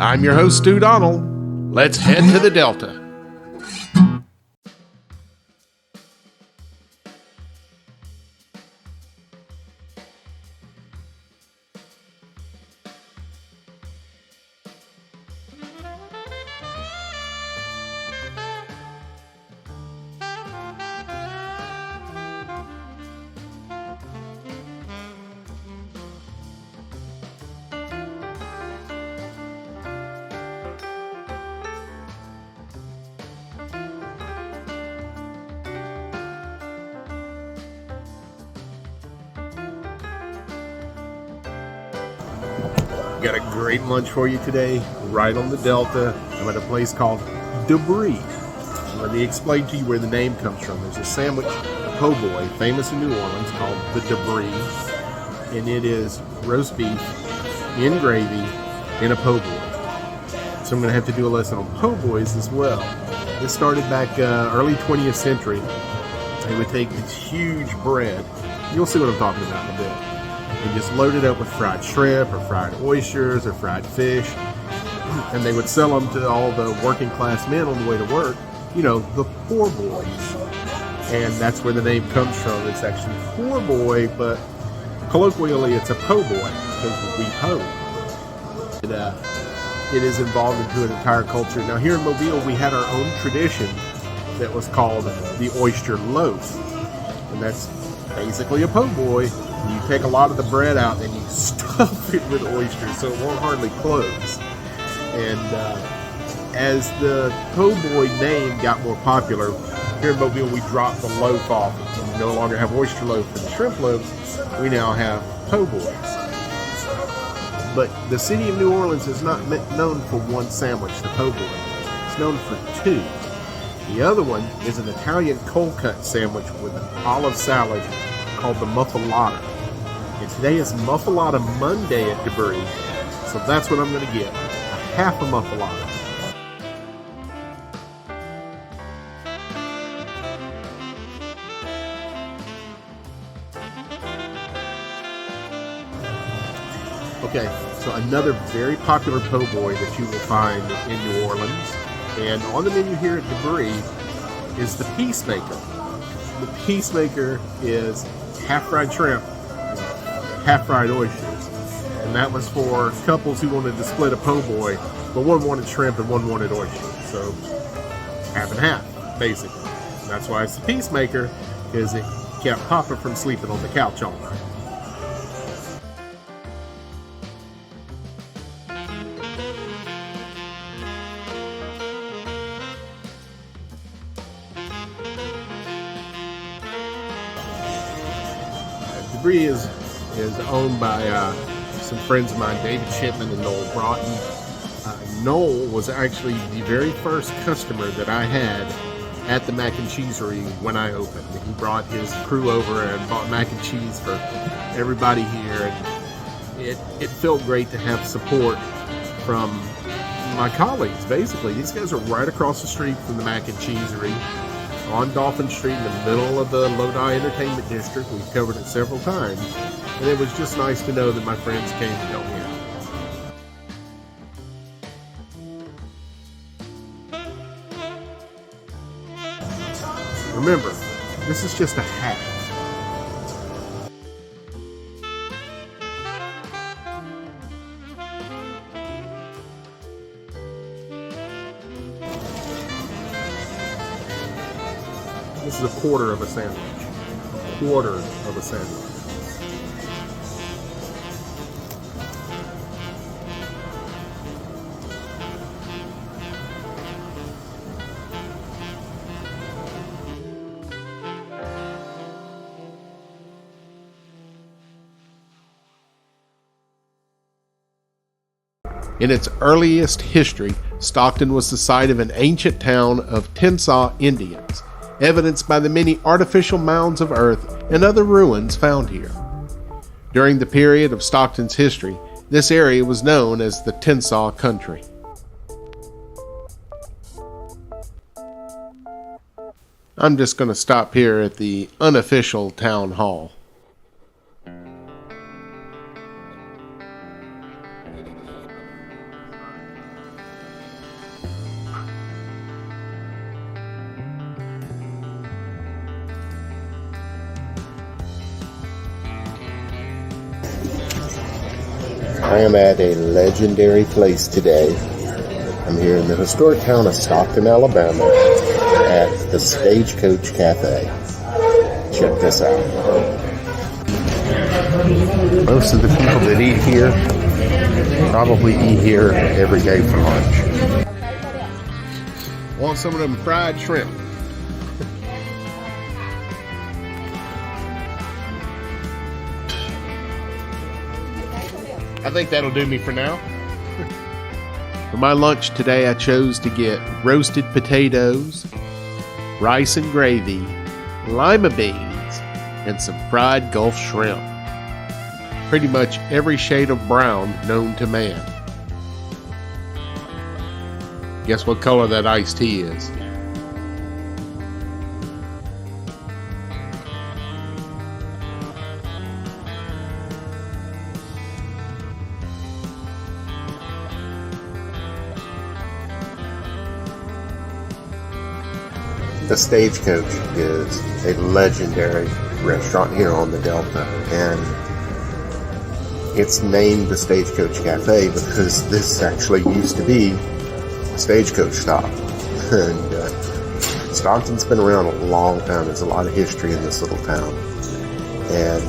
I'm your host, Stu Donald. Let's head to the Delta. Got a great lunch for you today, right on the Delta. I'm at a place called Debris. Let me explain to you where the name comes from. There's a sandwich, a po' boy, famous in New Orleans, called the Debris, and it is roast beef in gravy in a po' boy. So I'm going to have to do a lesson on po' boys as well. This started back early 20th century. They would take this huge bread. You'll see what I'm talking about in a bit. And just load it up with fried shrimp or fried oysters or fried fish. And they would sell them to all the working class men on the way to work. You know, the poor boys. And that's where the name comes from. It's actually poor boy, but colloquially it's a po' boy because we po. It is involved into an entire culture. Now here in Mobile we had our own tradition that was called the oyster loaf. And that's basically a po' boy. You take a lot of the bread out and you stuff it with oysters so it won't hardly close. And as the po' boy name got more popular, here in Mobile we dropped the loaf off. We no longer have oyster loaf and shrimp loaf. We now have po' boys. But the city of New Orleans is not known for one sandwich, the po' boy. It's known for two. The other one is an Italian cold cut sandwich with an olive salad called the muffalata. And today is Muffalata Monday at Debris, so that's what I'm going to get, a half a muffalata. Okay, so another very popular po' boy that you will find in New Orleans, and on the menu here at Debris, is the Peacemaker. The Peacemaker is half fried shrimp, half fried oysters, and that was for couples who wanted to split a po' boy, but one wanted shrimp and one wanted oysters, so half and half, basically. And that's why it's the Peacemaker, because it kept Papa from sleeping on the couch all night. Debris is owned by some friends of mine, David Shipman and Noel Broughton. Noel was actually the very first customer that I had at the mac and cheesery when I opened. He brought his crew over and bought mac and cheese for everybody here, and it felt great to have support from my colleagues. Basically, these guys are right across the street from the mac and cheesery on Dolphin Street in the middle of the Lodi Entertainment District. We've covered it several times, and it was just nice to know that my friends came to help me out. Remember, this is just a half. This is a quarter of a sandwich. A quarter of a sandwich. In its earliest history, Stockton was the site of an ancient town of Tensaw Indians, evidenced by the many artificial mounds of earth and other ruins found here. During the period of Stockton's history, this area was known as the Tensaw Country. I'm just going to stop here at the unofficial town hall. I am at a legendary place today. I'm here in the historic town of Stockton, Alabama at the Stagecoach Cafe. Check this out. Most of the people that eat here probably eat here every day for lunch. Want some of them fried shrimp? I think that'll do me for now. For my lunch today, I chose to get roasted potatoes, rice and gravy, lima beans, and some fried Gulf shrimp. Pretty much every shade of brown known to man. Guess what color that iced tea is? The Stagecoach is a legendary restaurant here on the Delta, and it's named the Stagecoach Cafe because this actually used to be a stagecoach stop. And Stockton's been around a long time. There's a lot of history in this little town, and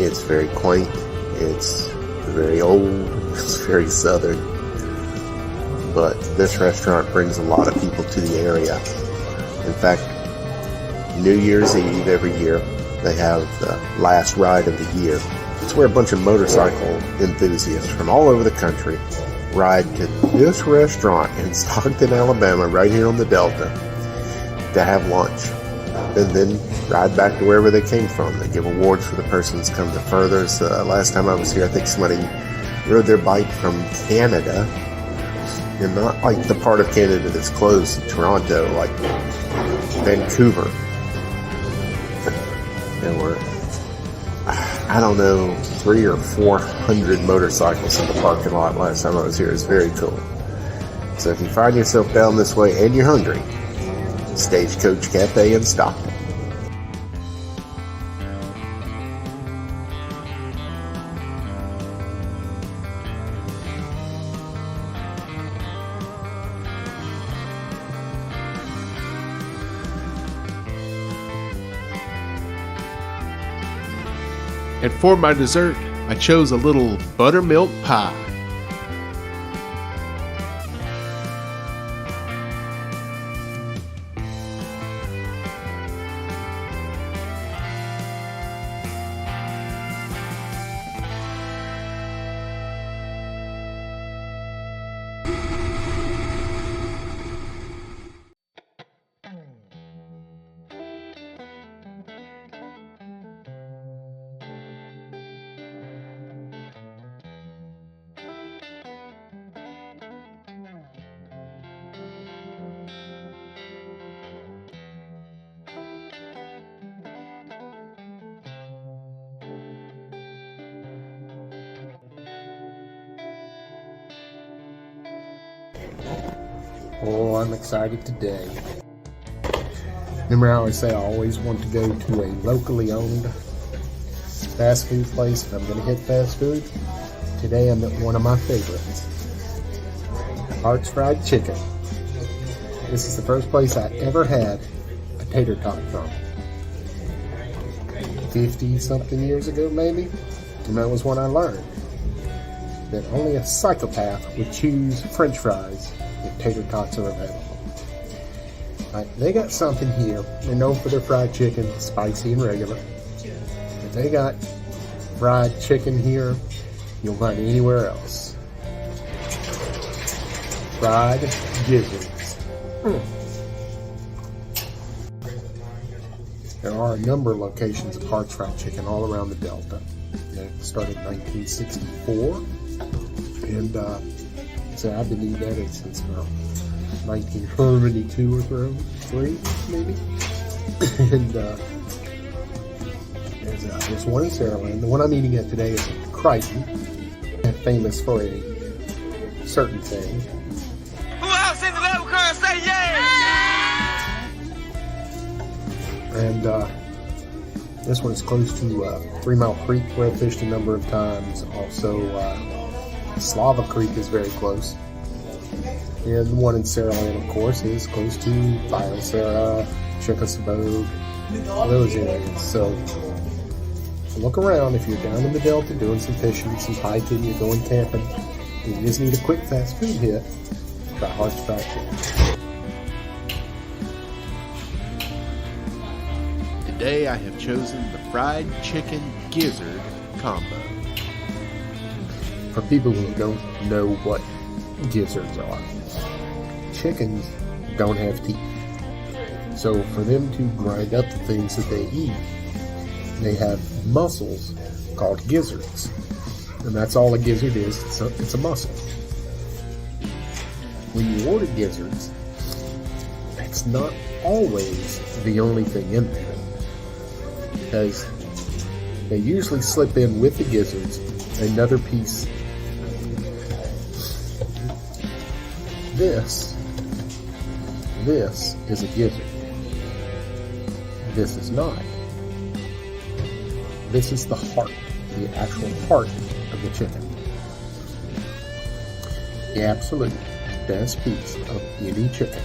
it's very quaint, it's very old, it's very southern, but this restaurant brings a lot of people to the area. In fact, New Year's Eve every year, they have the last ride of the year. It's where a bunch of motorcycle enthusiasts from all over the country ride to this restaurant in Stockton, Alabama, right here on the Delta, to have lunch. And then ride back to wherever they came from. They give awards for the person who's come the furthest. Last time I was here, I think somebody rode their bike from Canada. And not like the part of Canada that's close to Toronto, like Vancouver. There were, I don't know, 300 or 400 motorcycles in the parking lot last time I was here. It's very cool. So if you find yourself down this way and you're hungry, Stagecoach Cafe in Stockton. And for my dessert, I chose a little buttermilk pie. Oh, I'm excited today. Remember how I say I always want to go to a locally owned fast food place if I'm going to hit fast food? Today I'm at one of my favorites, Hart's Fried Chicken. This is the first place I ever had a tater tot from. 50-something years ago, maybe? And that was when I learned that only a psychopath would choose French fries if tater tots are available. Right, they got something here. They're known for their fried chicken, spicy and regular. If they got fried chicken here, you'll find it anywhere else. Fried gizzards. There are a number of locations of Hart's Fried Chicken all around the Delta. It started in 1964, and so I've been eating at it since about 1972 or so, 3 maybe. And there's one in Saraland. The one I'm eating at today is Crichton, famous for a certain thing. Who else in the level car say yeah? And this one is close to 3 Mile Creek, where I fished a number of times. Also, Slava Creek is very close. And the one in Saraland, of course, is close to Biosera, Chickasaw, those areas. So look around. If you're down in the Delta doing some fishing, some hiking, you're going camping, and you just need a quick fast food hit, try Hearts Fried Chicken. Today I have chosen the fried chicken gizzard combo. For people who don't know what gizzards are, chickens don't have teeth. So for them to grind up the things that they eat, they have muscles called gizzards. And that's all a gizzard is. It's a muscle. When you order gizzards, that's not always the only thing in there. Because they usually slip in with the gizzards another piece. This is a gizzard. This is not. This is the heart, the actual heart of the chicken. The absolute best piece of any chicken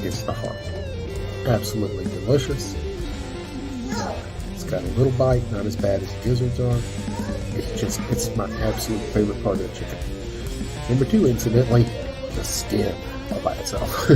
is the heart. Absolutely delicious. It's got a little bite, not as bad as gizzards are. It's my absolute favorite part of the chicken. Number 2, incidentally, the skin all by itself.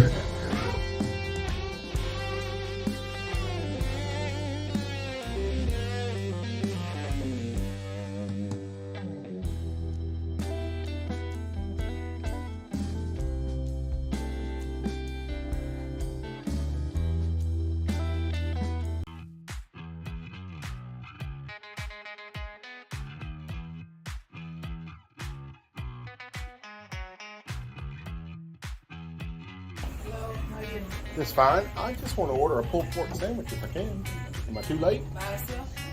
That's fine. I just want to order a pulled pork sandwich if I can. Am I too late?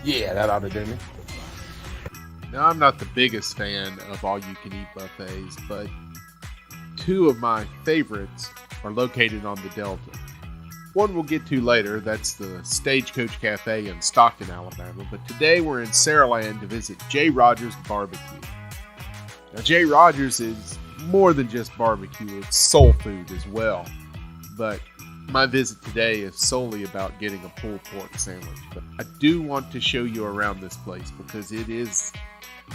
Yeah, that ought to do me. Now, I'm not the biggest fan of all-you-can-eat buffets, but 2 of my favorites are located on the Delta. One we'll get to later, that's the Stagecoach Cafe in Stockton, Alabama, but today we're in Saraland to visit J. Rogers Barbecue. Now, J. Rogers is more than just barbecue, it's soul food as well. But my visit today is solely about getting a pulled pork sandwich. But I do want to show you around this place because it is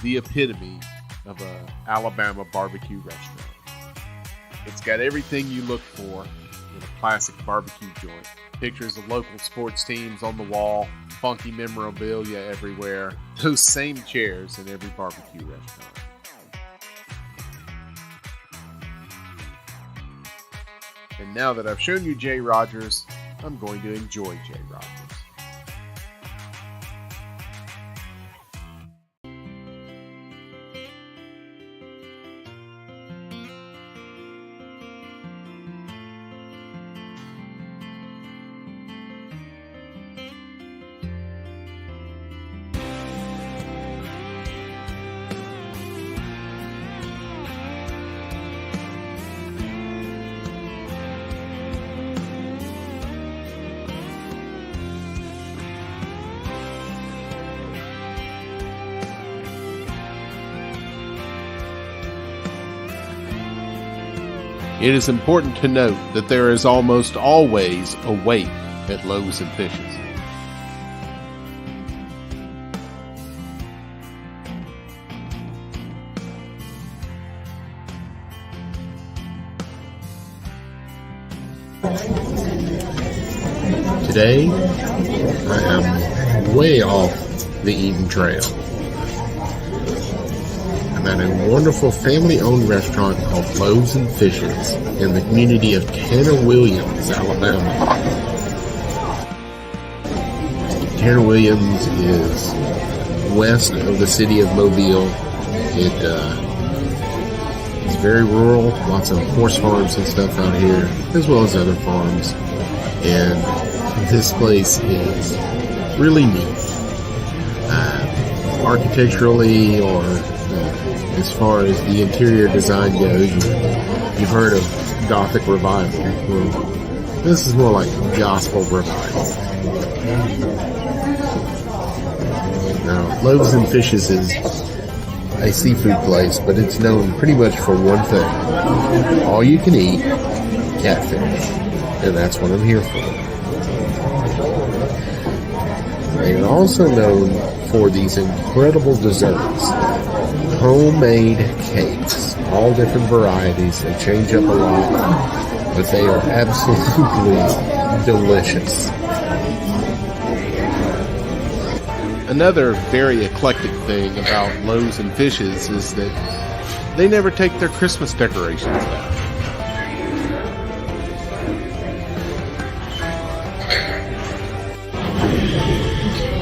the epitome of an Alabama barbecue restaurant. It's got everything you look for in a classic barbecue joint. Pictures of local sports teams on the wall, funky memorabilia everywhere, those same chairs in every barbecue restaurant. And now that I've shown you J. Rogers, I'm going to enjoy J. Rogers. It is important to note that there is almost always a wait at Loaves and Fishes. Today, I am way off the Eden Trail. I'm at a wonderful family-owned restaurant called Loaves and Fishes in the community of Tanner Williams, Alabama. Tanner Williams is west of the city of Mobile. It's very rural, lots of horse farms and stuff out here, as well as other farms. And this place is really neat. Architecturally, or as far as the interior design goes, you've heard of Gothic revival. Well, this is more like gospel revival. Now, Loaves and Fishes is a seafood place, but it's known pretty much for one thing. All you can eat catfish. And that's what I'm here for. They are also known for these incredible desserts. Homemade cakes. All different varieties. They change up a lot. But they are absolutely delicious. Another very eclectic thing about Loaves and Fishes is that they never take their Christmas decorations down.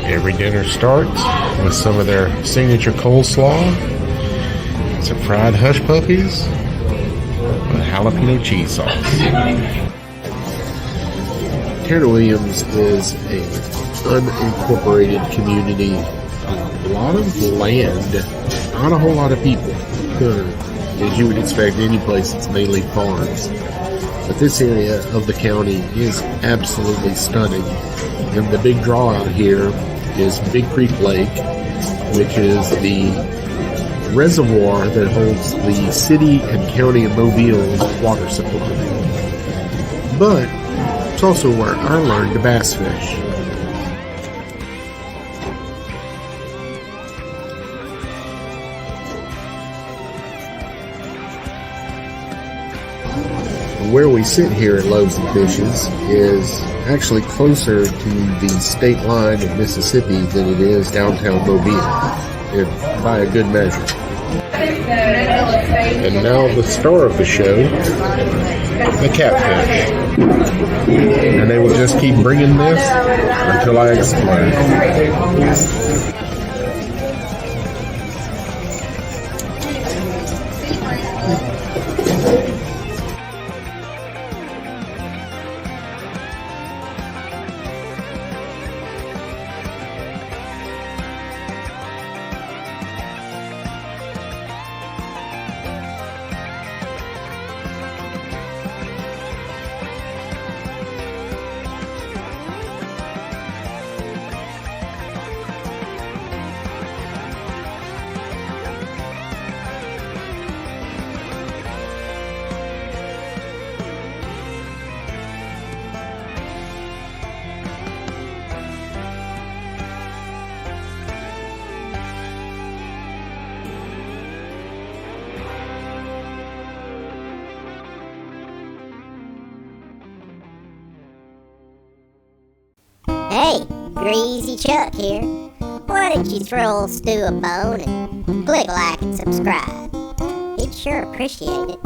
Every dinner starts with some of their signature coleslaw, some fried hush puppies, with jalapeno cheese sauce. Terra Williams is a unincorporated community, a lot of land, not a whole lot of people, as you would expect any place that's mainly farms. But this area of the county is absolutely stunning, and the big draw out here is Big Creek Lake, which is the reservoir that holds the city and county of Mobile's water supply. But it's also where I learned to bass fish. Where we sit here at Loaves and Fishes is actually closer to the state line of Mississippi than it is downtown Mobile, and by a good measure. And now the star of the show, the catfish. And they will just keep bringing this until I explode. Hey, Greasy Chuck here. Why don't you throw old Stu a bone and click like and subscribe? He'd sure appreciate it.